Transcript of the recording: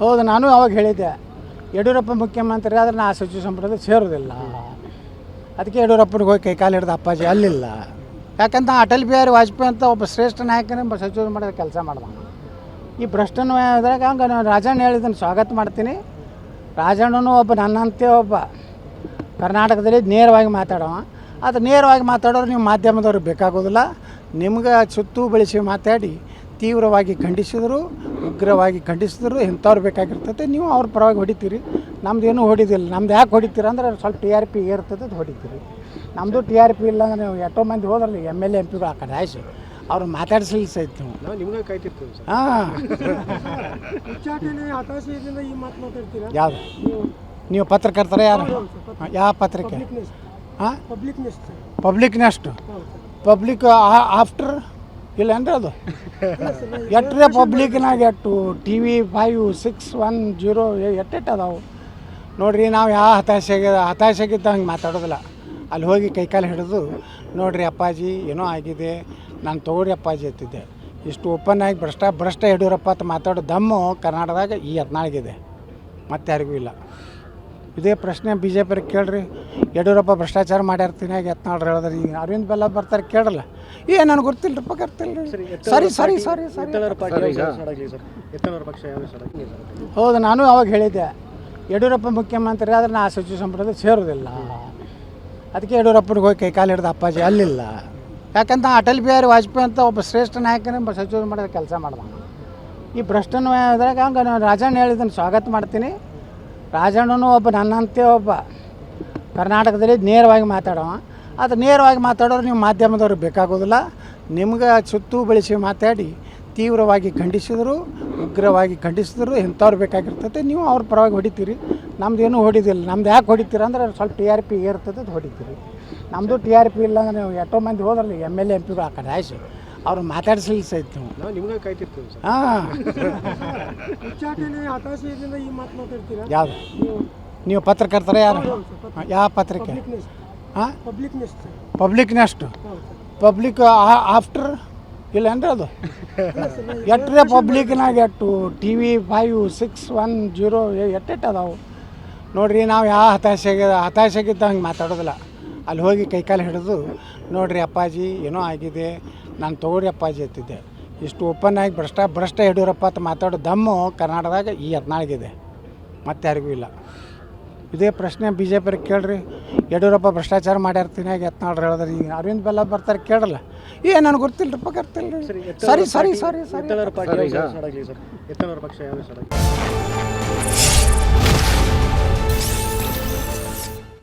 ಹೌದು, ನಾನು ಅವಾಗ ಹೇಳಿದ್ದೆ ಯಡಿಯೂರಪ್ಪ ಮುಖ್ಯಮಂತ್ರಿ ಆದರೆ ನಾ ಸಚಿವ ಸಂಪುಟದಲ್ಲಿ ಸೇರೋದಿಲ್ಲ. ಅದಕ್ಕೆ ಯಡಿಯೂರಪ್ಪನಿಗೆ ಹೋಗಿ ಕೈಕಾಲು ಹಿಡಿದು ಅಪ್ಪಾಜಿ ಅಲ್ಲಿಲ್ಲ. ಯಾಕಂತ ಅಟಲ್ ಬಿಹಾರಿ ವಾಜಪೇಯಿ ಅಂತ ಒಬ್ಬ ಶ್ರೇಷ್ಠ ನಾಯಕನೇ ಸಚಿವ ಮಾಡೋದು ಕೆಲಸ ಮಾಡ್ದ. ಈ ಭ್ರಷ್ಟನ ಇದ್ರಾಗ ಹಂಗೆ ನಾನು ರಾಜಣ್ಣ ಹೇಳಿದ್ದನ್ನು ಸ್ವಾಗತ ಮಾಡ್ತೀನಿ. ರಾಜಣ್ಣನೂ ಒಬ್ಬ ನನ್ನಂತೆ ಒಬ್ಬ ಕರ್ನಾಟಕದಲ್ಲಿ ನೇರವಾಗಿ ಮಾತಾಡೋ. ಅದು ನೇರವಾಗಿ ಮಾತಾಡೋರು ನೀವು ಮಾಧ್ಯಮದವ್ರಿಗೆ ಬೇಕಾಗೋದಿಲ್ಲ. ನಿಮ್ಗೆ ಸುತ್ತು ಬೆಳೆಸಿ ಮಾತಾಡಿ ತೀವ್ರವಾಗಿ ಖಂಡಿಸಿದ್ರು, ಉಗ್ರವಾಗಿ ಖಂಡಿಸಿದ್ರು ಇಂಥವ್ರು ಬೇಕಾಗಿರ್ತದೆ. ನೀವು ಅವ್ರ ಪರವಾಗಿ ಹೊಡಿತೀರಿ, ನಮ್ದೇನು ಹೊಡಿದಿಲ್ಲ. ನಮ್ದು ಯಾಕೆ ಹೊಡಿತೀರ ಅಂದ್ರೆ ಸ್ವಲ್ಪ TRP ಏರ್ತದೆ ಅದು ಹೊಡಿತೀರಿ. ನಮ್ಮದು TRP ಇಲ್ಲ ಅಂದ್ರೆ ನೀವು ಎಷ್ಟೋ ಮಂದಿ ಹೋದ್ರಲ್ಲಿ MLA MP ಗಳು ಆ ಕಡೆ ಆಯ್ಸು ಅವ್ರು ಮಾತಾಡಿಸಲಿ ಸಹಿತ ನೀವು ನಿಮ್ಗೆ ಕಾಯ್ತಿರ್ತೀವಿ ಸರ್. ಹಾಂ ಯಾವುದು ನೀವು ಪತ್ರಕರ್ತರ ಯಾರು? ಯಾವ ಪತ್ರಿಕೆ? ಹಾಂ ಪಬ್ಲಿಕ್ ನೆಸ್ಟ್ ಪಬ್ಲಿಕ್ ಆಫ್ಟರ್ ಇಲ್ಲ ಅಂದ್ರೆ ಅದು ಎಟ್ಟರೆ ಪಬ್ಲಿಕ್ನಾಗ ಎಟ್ಟು TV 5, 6, 1, 0 ಎಟ್ಟೆಟ್ಟು ಅದಾವು ನೋಡಿರಿ. ನಾವು ಯಾವ ಹತಾಶೆಗಿದ್ದ ಹಂಗೆ ಮಾತಾಡೋದಿಲ್ಲ. ಅಲ್ಲಿ ಹೋಗಿ ಕೈಕಾಲು ಹಿಡಿದು ನೋಡಿರಿ ಅಪ್ಪಾಜಿ ಏನೋ ಆಗಿದೆ, ನಾನು ತೊಗೊಳ್ರಿ ಅಪ್ಪಾಜಿ ಎತ್ತಿದ್ದೆ. ಇಷ್ಟು ಓಪನ್ ಆಗಿ ಭ್ರಷ್ಟ ಯಡಿಯೂರಪ್ಪ ಅಂತ ಮಾತಾಡೋ ದಮ್ಮು ಕರ್ನಾಟಕದಾಗ ಈ 14 ಮತ್ತೆ ಯಾರಿಗೂ ಇಲ್ಲ. ಇದೇ ಪ್ರಶ್ನೆ BJP ಕೇಳ್ರಿ, ಯಡಿಯೂರಪ್ಪ ಭ್ರಷ್ಟಾಚಾರ ಮಾಡ್ಯಾರ್ತೀನಿ ಆಗಿ 14 ಹೇಳಿದ್ರೆ ಈಗ ಅರವಿಂದ್ ಬೆಲ್ಲ ಬರ್ತಾರೆ ಕೇಳಲ್ಲ. ನನಗೆ ಗೊತ್ತಿಲ್ಲರಪ್ಪ, ಗೊತ್ತಿಲ್ಲ. ಸರಿ. ಹೌದು, ನಾನು ಅವಾಗ ಹೇಳಿದ್ದೆ ಯಡಿಯೂರಪ್ಪ ಮುಖ್ಯಮಂತ್ರಿ ಆದರೆ ನಾ ಸಚಿವ ಸಂಪುಟದಲ್ಲಿ ಸೇರೋದಿಲ್ಲ. ಅದಕ್ಕೆ ಯಡಿಯೂರಪ್ಪನಿಗೆ ಹೋಗಿ ಕೈಕಾಲು ಹಿಡಿದು ಅಪ್ಪಾಜಿ ಅಲ್ಲಿಲ್ಲ. ಯಾಕಂತ ಅಟಲ್ ಬಿಹಾರಿ ವಾಜಪೇಯಿ ಅಂತ ಒಬ್ಬ ಶ್ರೇಷ್ಠ ನಾಯಕನೇ ಸಚಿವ ಮಾಡೋದು ಕೆಲಸ ಮಾಡ್ದ. ಈ ಭ್ರಷ್ಟನ ಇದ್ರಾಗ ಹಂಗೆ ನಾನು ರಾಜಣ್ಣ ಹೇಳಿದ್ದನ್ನು ಸ್ವಾಗತ ಮಾಡ್ತೀನಿ. ರಾಜಣ್ಣನೂ ಒಬ್ಬ ನನ್ನಂತೆ ಒಬ್ಬ ಕರ್ನಾಟಕದಲ್ಲಿ ನೇರವಾಗಿ ಮಾತಾಡೋ. ಅದು ನೇರವಾಗಿ ಮಾತಾಡೋರು ನೀವು ಮಾಧ್ಯಮದವ್ರಿಗೆ ಬೇಕಾಗೋದಿಲ್ಲ. ನಿಮ್ಗೆ ಸುತ್ತು ಬೆಳೆಸಿ ಮಾತಾಡಿ ತೀವ್ರವಾಗಿ ಖಂಡಿಸಿದ್ರು, ಉಗ್ರವಾಗಿ ಖಂಡಿಸಿದ್ರು ಇಂಥವ್ರು ಬೇಕಾಗಿರ್ತದೆ. ನೀವು ಅವ್ರ ಪರವಾಗಿ ಹೊಡಿತೀರಿ, ನಮ್ದೇನು ಹೊಡಿದಿಲ್ಲ. ನಮ್ದು ಯಾಕೆ ಹೊಡಿತೀರ ಅಂದ್ರೆ ಸ್ವಲ್ಪ TRP ಏರ್ತದೆ ಅದು ಹೊಡಿತೀರಿ. ನಮ್ಮದು TRP ಇಲ್ಲ ಅಂದ್ರೆ ನೀವು ಎಷ್ಟೋ ಮಂದಿ ಹೋದ್ರಲ್ಲಿ MLA MP ಗಳು ಆ ಕಡೆ ಆಯ್ಸು ಅವ್ರು ಮಾತಾಡಿಸಲಿ ಸಹಿತ ನೀವು ನಿಮ್ಗೆ ಕಾಯ್ತಿರ್ತೀವಿ ಸರ್. ಹಾಂ ಯಾವುದು ನೀವು ಪತ್ರಕರ್ತರ ಯಾರು? ಯಾವ ಪತ್ರಿಕೆ? ಹಾಂ ಪಬ್ಲಿಕ್ ನೆಸ್ಟ್ ಪಬ್ಲಿಕ್ ಆಫ್ಟರ್ ಇಲ್ಲ ಅಂದ್ರೆ ಅದು ಎಟ್ಟರೆ ಪಬ್ಲಿಕ್ನಾಗ ಎಟ್ಟು TV 5, 6, 1, 0 ಎಟ್ಟೆಟ್ಟು ಅದಾವು ನೋಡಿರಿ. ನಾವು ಯಾವ ಹತಾಶೆಗಿದ್ದ ಹಂಗೆ ಮಾತಾಡೋದಿಲ್ಲ. ಅಲ್ಲಿ ಹೋಗಿ ಕೈಕಾಲು ಹಿಡಿದು ನೋಡಿರಿ ಅಪ್ಪಾಜಿ ಏನೋ ಆಗಿದೆ, ನಾನು ತೊಗೊಳ್ರಿ ಅಪ್ಪಾಜಿ ಎತ್ತಿದ್ದೆ. ಇಷ್ಟು ಓಪನ್ ಆಗಿ ಭ್ರಷ್ಟ ಯಡಿಯೂರಪ್ಪ ಅಂತ ಮಾತಾಡೋ ದಮ್ಮು ಕರ್ನಾಟಕದಾಗ ಈ 14 ಮತ್ತೆ ಯಾರಿಗೂ ಇಲ್ಲ. ಇದೇ ಪ್ರಶ್ನೆ BJP ಕೇಳ್ರಿ, ಯಡಿಯೂರಪ್ಪ ಭ್ರಷ್ಟಾಚಾರ ಮಾಡ್ಯಾರ್ತೀನಿ ಆಗಿ 14 ಹೇಳಿದ್ರೆ ಈಗ ಅರವಿಂದ್ ಬೆಲ್ಲ ಬರ್ತಾರೆ ಕೇಳಲ್ಲ. ನನಗೆ ಗೊತ್ತಿಲ್ಲರಪ್ಪ, ಗೊತ್ತಿಲ್ಲ. ಸರಿ. ಪಕ್ಷ ಯಾವ